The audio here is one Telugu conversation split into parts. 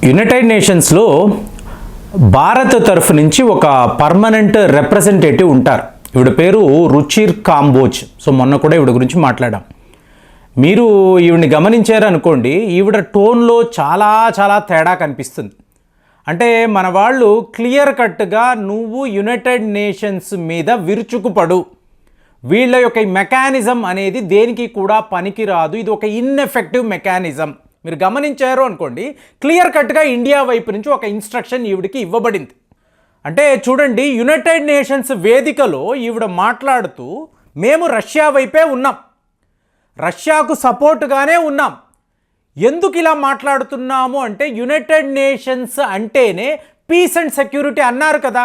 యునైటెడ్ నేషన్స్లో భారత్ తరఫు నుంచి ఒక పర్మనెంట్ రిప్రజెంటేటివ్ ఉంటారు. ఈవిడ పేరు రుచిర్ కాంబోజ్. సో మొన్న కూడా ఈవిడ గురించి మాట్లాడాం. మీరు ఈవిడ్ని గమనించారనుకోండి, ఈవిడ టోన్లో చాలా చాలా తేడా కనిపిస్తుంది. అంటే మన వాళ్ళు క్లియర్ కట్గా నువ్వు యునైటెడ్ నేషన్స్ మీద విరుచుకుపడు, వీళ్ళ యొక్క మెకానిజం అనేది దేనికి కూడా పనికిరాదు, ఇది ఒక ఇన్ఎఫెక్టివ్ మెకానిజం. మీరు గమనించారు అనుకోండి, క్లియర్ కట్గా ఇండియా వైపు నుంచి ఒక ఇన్స్ట్రక్షన్ ఈవిడికి ఇవ్వబడింది. అంటే చూడండి, యునైటెడ్ నేషన్స్ వేదికలో ఈవిడ మాట్లాడుతూ మేము రష్యా వైపే ఉన్నాం, రష్యాకు సపోర్ట్గానే ఉన్నాం. ఎందుకు ఇలా మాట్లాడుతున్నాము అంటే, యునైటెడ్ నేషన్స్ అంటేనే పీస్ అండ్ సెక్యూరిటీ అన్నారు కదా.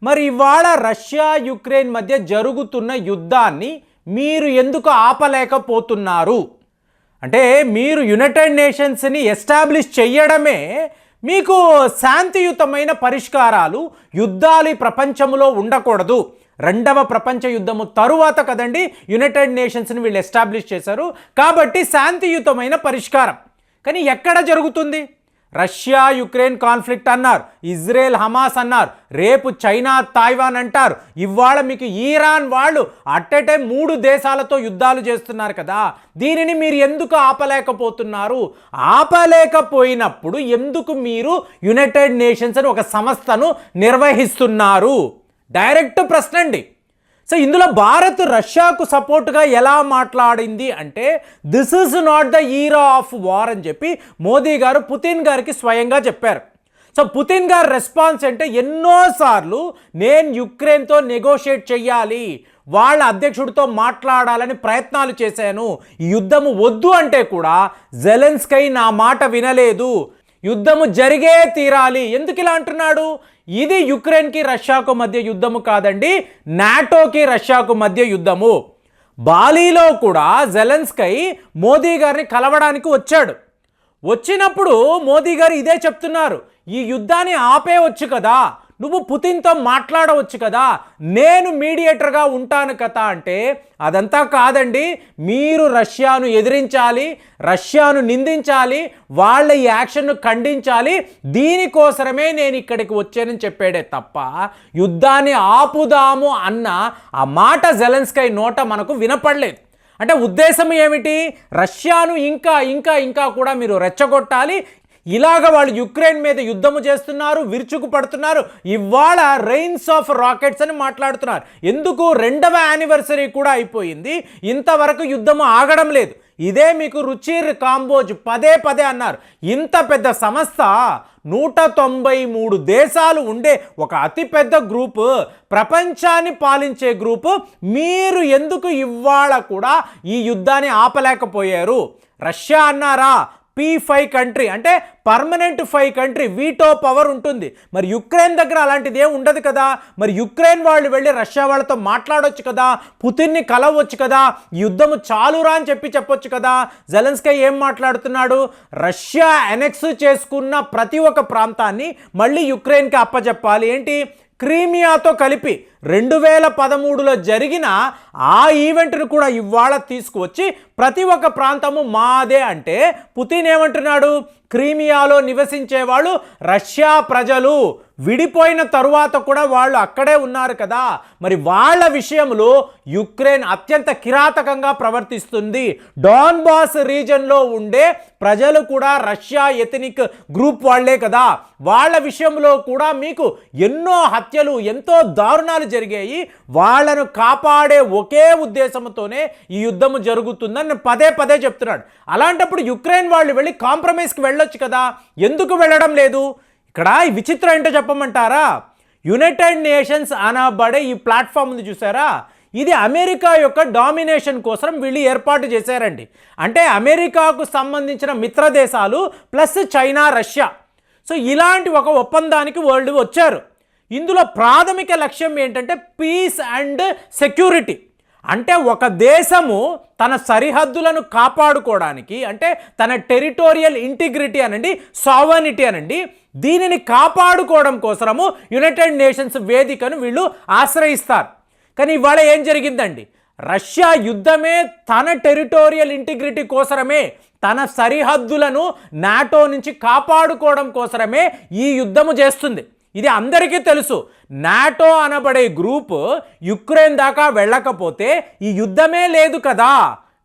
మరి ఇవాళ రష్యా యుక్రెయిన్ మధ్య జరుగుతున్న యుద్ధాన్ని మీరు ఎందుకు ఆపలేకపోతున్నారు? అంటే మీరు యునైటెడ్ నేషన్స్ని ఎస్టాబ్లిష్ చేయడమే మీకు శాంతియుతమైన పరిష్కారాలు, యుద్ధాలు ఈ ప్రపంచంలో ఉండకూడదు. రెండవ ప్రపంచ యుద్ధము తరువాత కదండి యునైటెడ్ నేషన్స్ని వీళ్ళు ఎస్టాబ్లిష్ చేశారు. కాబట్టి శాంతియుతమైన పరిష్కారం. కానీ ఎక్కడ జరుగుతుంది? రష్యా యుక్రెయిన్ కాన్ఫ్లిక్ట్ అన్నారు, ఇజ్రాయెల్ హమాస్ అన్నారు, రేపు చైనా తైవాన్ అంటారు, ఇవాళ మీకు ఇరాన్ వాళ్ళు అట్ ఎ టైం 3 దేశాలతో యుద్ధాలు చేస్తున్నారు కదా. దీనిని మీరు ఎందుకు ఆపలేకపోతున్నారు? ఆపలేకపోయినప్పుడు ఎందుకు మీరు యునైటెడ్ నేషన్స్ అని ఒక సంస్థను నిర్వహిస్తున్నారు? డైరెక్ట్ ప్రశ్న అండి. సో ఇందులో భారత్ రష్యాకు సపోర్ట్గా ఎలా మాట్లాడింది అంటే, this is not the era of war అని చెప్పి మోదీ గారు పుతిన్ గారికి స్వయంగా చెప్పారు. సో పుతిన్ గారి రెస్పాన్స్ అంటే, ఎన్నోసార్లు నేను యుక్రెయిన్తో నెగోషియేట్ చెయ్యాలి, వాళ్ళ అధ్యక్షుడితో మాట్లాడాలని ప్రయత్నాలు చేశాను, ఈ యుద్ధము వద్దు అంటే కూడా జెలెన్స్కీ నా మాట వినలేదు, యుద్ధము జరిగే తీరాలి. ఎందుకు ఇలా అంటున్నాడు? ఇది యుక్రెయిన్కి రష్యాకు మధ్య యుద్ధము కాదండి, నాటోకి రష్యాకు మధ్య యుద్ధము. బాలీలో కూడా జెలెన్స్కీ మోదీ గారిని కలవడానికి వచ్చాడు. వచ్చినప్పుడు మోదీ గారు ఇదే చెప్తున్నారు, ఈ యుద్ధాన్ని ఆపేయవచ్చు కదా, నువ్వు పుతిన్తో మాట్లాడవచ్చు కదా, నేను మీడియేటర్గా ఉంటాను కదా అంటే, అదంతా కాదండి, మీరు రష్యాను ఎదిరించాలి, రష్యాను నిందించాలి, వాళ్ళ ఈ యాక్షన్ను ఖండించాలి, దీనికోసమే నేను ఇక్కడికి వచ్చానని చెప్పాడే తప్ప యుద్ధాన్ని ఆపుదాము అన్న ఆ మాట జెలెన్స్కీ నోట మనకు వినపడలేదు. అంటే ఉద్దేశం ఏమిటి? రష్యాను ఇంకా ఇంకా ఇంకా కూడా మీరు రెచ్చగొట్టాలి, ఇలాగ వాళ్ళు యుక్రెయిన్ మీద యుద్ధము చేస్తున్నారు, విరుచుకు పడుతున్నారు, ఇవాళ రెయిన్స్ ఆఫ్ రాకెట్స్ అని మాట్లాడుతున్నారు. ఎందుకు? 2వ యానివర్సరీ కూడా అయిపోయింది, ఇంతవరకు యుద్ధము ఆగడం లేదు. ఇదే మీకు రుచిర్ కాంబోజ్ పదే పదే అన్నారు. ఇంత పెద్ద సంస్థ, 193 దేశాలు ఉండే ఒక అతిపెద్ద గ్రూపు, ప్రపంచాన్ని పాలించే గ్రూపు, మీరు ఎందుకు ఇవాళ కూడా ఈ యుద్ధాన్ని ఆపలేకపోయారు? రష్యా అన్నారా, P5 కంట్రీ అంటే పర్మనెంట్ 5 కంట్రీ వీటో పవర్ ఉంటుంది. మరి యుక్రెయిన్ దగ్గర అలాంటిది ఏం ఉండదు కదా. మరి యుక్రెయిన్ వాళ్ళు వెళ్ళి రష్యా వాళ్ళతో మాట్లాడవచ్చు కదా, పుతిన్ని కలవచ్చు కదా, యుద్ధము చాలురా అని చెప్పొచ్చు కదా. జెలెన్స్కీ ఏం మాట్లాడుతున్నాడు? రష్యా అనెక్స్ చేసుకున్న ప్రతి ఒక్క ప్రాంతాన్ని మళ్ళీ యుక్రెయిన్కి అప్పచెప్పాలి. ఏంటి? క్రీమియాతో కలిపి 2013లో జరిగిన ఆ ఈవెంట్ను కూడా ఇవాళ తీసుకువచ్చి ప్రతి ఒక్క ప్రాంతము మాదే అంటే, పుతిన్ ఏమంటున్నాడు? క్రీమియాలో నివసించే వాళ్ళు రష్యా ప్రజలు, విడిపోయిన తరువాత కూడా వాళ్ళు అక్కడే ఉన్నారు కదా, మరి వాళ్ళ విషయంలో యుక్రెయిన్ అత్యంత కిరాతకంగా ప్రవర్తిస్తుంది. డాన్బాస్ రీజన్లో ఉండే ప్రజలు కూడా రష్యా ఎథనిక్ గ్రూప్ వాళ్లే కదా, వాళ్ళ విషయంలో కూడా మీకు ఎన్నో హత్యలు, ఎంతో దారుణాలు జరిగాయి, వాళ్ళను కాపాడే ఒకే ఉద్దేశంతోనే ఈ యుద్ధము జరుగుతుందని పదే పదే చెప్తున్నాడు. అలాంటప్పుడు యుక్రెయిన్ వాళ్ళు వెళ్ళి కాంప్రమైజ్కి వెళ్ళొచ్చు కదా, ఎందుకు వెళ్ళడం లేదు? ఇక్కడ ఈ విచిత్రం ఏంటో చెప్పమంటారా? యునైటెడ్ నేషన్స్ అనబడే ఈ ప్లాట్ఫామ్ ఉంది చూసారా, ఇది అమెరికా యొక్క డామినేషన్ కోసం వీళ్ళు ఏర్పాటు చేశారండి. అంటే అమెరికాకు సంబంధించిన మిత్ర దేశాలు ప్లస్ చైనా, రష్యా, సో ఇలాంటి ఒక ఒప్పందానికి వాళ్ళు వచ్చారు. ఇందులో ప్రాథమిక లక్ష్యం ఏంటంటే పీస్ అండ్ సెక్యూరిటీ. అంటే ఒక దేశము తన సరిహద్దులను కాపాడుకోవడానికి, అంటే తన టెరిటోరియల్ ఇంటిగ్రిటీ అనండి, సావర్నిటీ అనండి, దీనిని కాపాడుకోవడం కోసము యునైటెడ్ నేషన్స్ వేదికను వీళ్ళు ఆశ్రయిస్తారు. కానీ ఇవాళ ఏం జరిగిందండి? రష్యా యుద్ధమే తన టెరిటోరియల్ ఇంటిగ్రిటీ కోసమే, తన సరిహద్దులను నాటో నుంచి కాపాడుకోవడం కోసమే ఈ యుద్ధము చేస్తుంది. ఇది అందరికీ తెలుసు. నాటో అనబడే గ్రూప్ యుక్రెయిన్ దాకా వెళ్ళకపోతే ఈ యుద్ధమే లేదు కదా.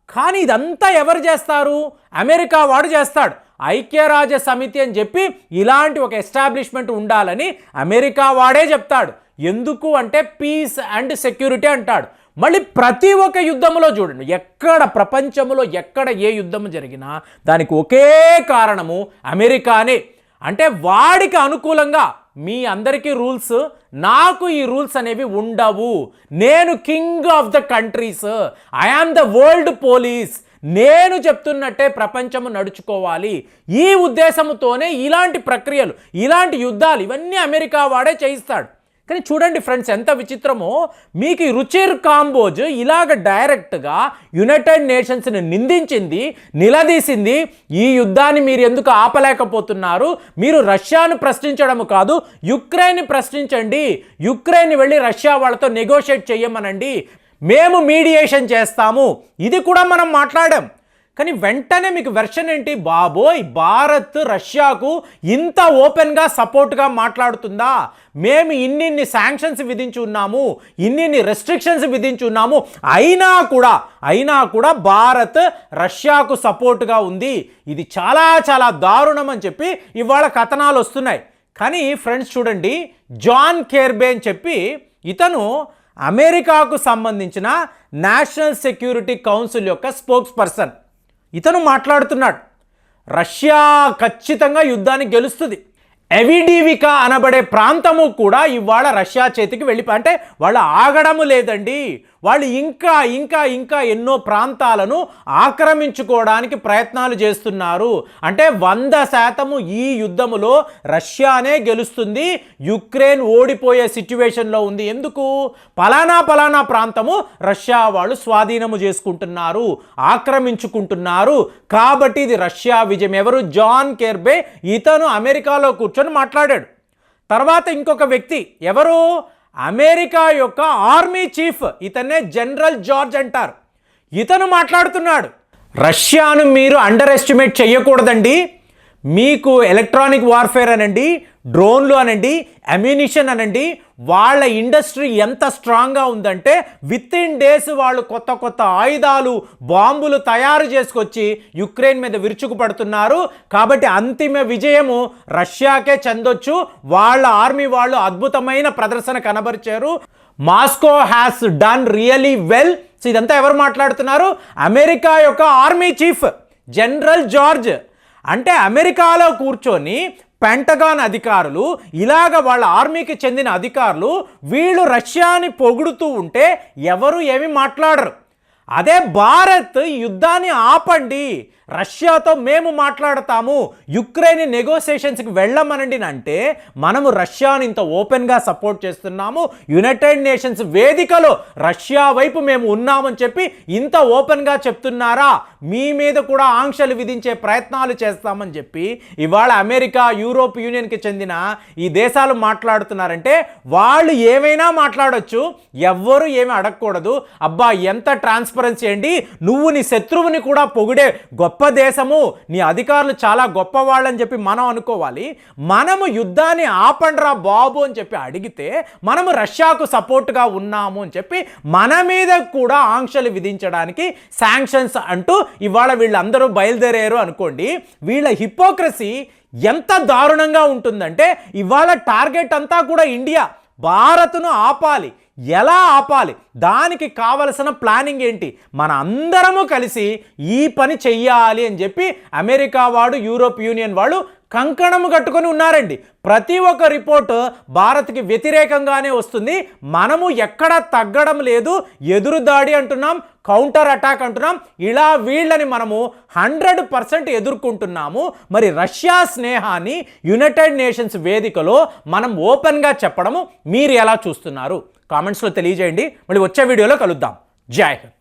కానీ ఇదంతా ఎవరు చేస్తారు? అమెరికా వాడు చేస్తాడు. ఐక్యరాజ్య సమితి అని చెప్పి ఇలాంటి ఒక ఎస్టాబ్లిష్మెంట్ ఉండాలని అమెరికా వాడే చెప్తాడు. ఎందుకు అంటే పీస్ అండ్ సెక్యూరిటీ అంటాడు. మళ్ళీ ప్రతి ఒక్క యుద్ధంలో చూడండి, ఎక్కడ ప్రపంచంలో ఎక్కడ ఏ యుద్ధం జరిగినా దానికి ఒకే కారణము అమెరికానే. అంటే వాడికి అనుకూలంగా మీ అందరికీ రూల్స్, నాకు ఈ రూల్స్ అనేవి ఉండవు. నేను king of the countries, I am the world police, నేను చెప్తున్నట్టే ప్రపంచము నడుచుకోవాలి. ఈ ఉద్దేశంతోనే ఇలాంటి ప్రక్రియలు, ఇలాంటి యుద్ధాలు ఇవన్నీ అమెరికా వాడే చేయిస్తాడు. కానీ చూడండి ఫ్రెండ్స్, ఎంత విచిత్రమో. మీకు రుచిర్ కాంబోజ్ ఇలాగ డైరెక్ట్గా యునైటెడ్ నేషన్స్ని నిందించింది, నిలదీసింది. ఈ యుద్ధాన్ని మీరు ఎందుకు ఆపలేకపోతున్నారు? మీరు రష్యాను ప్రశ్నించడం కాదు, యుక్రెయిన్ని ప్రశ్నించండి. యుక్రెయిన్ వెళ్ళి రష్యా వాళ్ళతో నెగోషియేట్ చేయమనండి, మేము మీడియేషన్ చేస్తాము. ఇది కూడా మనం మాట్లాడాం. కానీ వెంటనే మీకు వెర్షన్ ఏంటి? బాబోయ్, భారత్ రష్యాకు ఇంత ఓపెన్గా సపోర్ట్గా మాట్లాడుతుందా? మేము ఇన్నిన్ని శాంక్షన్స్ విధించి ఉన్నాము, ఇన్నిన్ని రెస్ట్రిక్షన్స్ విధించి ఉన్నాము, అయినా కూడా భారత్ రష్యాకు సపోర్ట్గా ఉంది. ఇది చాలా చాలా దారుణం అని చెప్పి ఇవాళ కథనాలు వస్తున్నాయి. కానీ ఫ్రెండ్స్ చూడండి, జాన్ కెర్బీ అని చెప్పి ఇతను అమెరికాకు సంబంధించిన నేషనల్ సెక్యూరిటీ కౌన్సిల్ యొక్క స్పోక్స్ పర్సన్. ఇతను మాట్లాడుతున్నాడు, రష్యా ఖచ్చితంగా యుద్ధాన్ని గెలుస్తుంది. ఎవిడివికా అనబడే ప్రాంతము కూడా ఇవాళ రష్యా చేతికి అంటే వాళ్ళు ఆగడము లేదండి. వాళ్ళు ఇంకా ఇంకా ఇంకా ఎన్నో ప్రాంతాలను ఆక్రమించుకోవడానికి ప్రయత్నాలు చేస్తున్నారు. అంటే 100% ఈ యుద్ధములో రష్యానే గెలుస్తుంది, యుక్రెయిన్ ఓడిపోయే సిచ్యువేషన్లో ఉంది. ఎందుకు? పలానా ప్రాంతము రష్యా వాళ్ళు స్వాధీనము చేసుకుంటున్నారు, ఆక్రమించుకుంటున్నారు. కాబట్టి ఇది రష్యా విజయం. ఎవరు? జాన్ కెర్బీ. ఇతను అమెరికాలో కూర్చొని మాట్లాడాడు. తర్వాత ఇంకొక వ్యక్తి ఎవరు? అమెరికా యొక్క ఆర్మీ చీఫ్, ఇతన్నే జనరల్ జార్జ్ అంటారు. ఇతను మాట్లాడుతున్నాడు, రష్యాను మీరు అండర్ ఎస్టిమేట్ చేయకూడదండి. మీకు ఎలక్ట్రానిక్ వార్ఫేర్ అనండి, డ్రోన్లు అనండి, అమ్యునిషన్ అనండి, వాళ్ళ ఇండస్ట్రీ ఎంత స్ట్రాంగ్గా ఉందంటే విత్-ఇన్ డేస్ వాళ్ళు కొత్త కొత్త ఆయుధాలు, బాంబులు తయారు చేసుకొచ్చి యుక్రెయిన్ మీద విరుచుకుపడుతున్నారు. కాబట్టి అంతిమ విజయము రష్యాకే చెందొచ్చు. వాళ్ళ ఆర్మీ వాళ్ళు అద్భుతమైన ప్రదర్శన కనబరిచారు. Moscow has done really well. So ఇదంతా ఎవరు మాట్లాడుతున్నారు? అమెరికా యొక్క ఆర్మీ చీఫ్ జనరల్ జార్జ్. అంటే అమెరికాలో కూర్చొని పెంటగాన్ అధికారులు, ఇలాగ వాళ్ళ ఆర్మీకి చెందిన అధికారులు వీళ్ళు రష్యాని పొగుడుతూ ఉంటే ఎవరు ఏమి మాట్లాడరు. అదే భారత్ యుద్ధాన్ని ఆపండి, రష్యాతో మేము మాట్లాడతాము, యుక్రెయిన్ నెగోసియేషన్స్కి వెళ్ళమనండి అంటే మనము రష్యాని ఇంత ఓపెన్గా సపోర్ట్ చేస్తున్నాము, యునైటెడ్ నేషన్స్ వేదికలో రష్యా వైపు మేము ఉన్నామని చెప్పి ఇంత ఓపెన్గా చెప్తున్నారా? మీ మీద కూడా ఆంక్షలు విధించే ప్రయత్నాలు చేస్తామని చెప్పి ఇవాళ అమెరికా, యూరోప్ యూనియన్కి చెందిన ఈ దేశాలు మాట్లాడుతున్నారంటే వాళ్ళు ఏమైనా మాట్లాడొచ్చు, ఎవ్వరు ఏమి అడగకూడదు. అబ్బా ఎంత ట్రాన్స్పరెన్సీ అండి, నువ్వు నీ శత్రువుని కూడా పొగిడే గొప్ప దేశము, నీ అధికారులు చాలా గొప్పవాళ్ళని చెప్పి మనం అనుకోవాలి. మనము యుద్ధాన్ని ఆపండ్రా బాబు అని చెప్పి అడిగితే మనము రష్యాకు సపోర్ట్గా ఉన్నాము అని చెప్పి మన మీద కూడా ఆంక్షలు విధించడానికి శాంక్షన్స్ అంటూ ఇవాళ వీళ్ళందరూ బయలుదేరారు అనుకోండి. వీళ్ళ హిపోక్రసీ ఎంత దారుణంగా ఉంటుందంటే ఇవాళ టార్గెట్ అంతా కూడా ఇండియా, భారత్ను ఆపాలి. ఎలా ఆపాలి? దానికి కావలసిన ప్లానింగ్ ఏంటి? మన అందరము కలిసి ఈ పని చెయ్యాలి అని చెప్పి అమెరికా వాడు, యూరోప్ యూనియన్ వాళ్ళు కంకణము కట్టుకొని ఉన్నారండి. ప్రతి ఒక్క రిపోర్ట్ భారత్కి వ్యతిరేకంగానే వస్తుంది. మనము ఎక్కడ తగ్గడం లేదు, ఎదురుదాడి అంటున్నాం, కౌంటర్ అటాక్ అంటున్నాం. ఇలా వీళ్ళని మనము 100% ఎదుర్కొంటున్నాము. మరి రష్యా స్నేహాన్ని యునైటెడ్ నేషన్స్ వేదికలో మనం ఓపెన్గా చెప్పడము మీరు ఎలా చూస్తున్నారు? కామెంట్స్లో తెలియజేయండి. మళ్ళీ వచ్చే వీడియోలో కలుద్దాం. జై హింద్.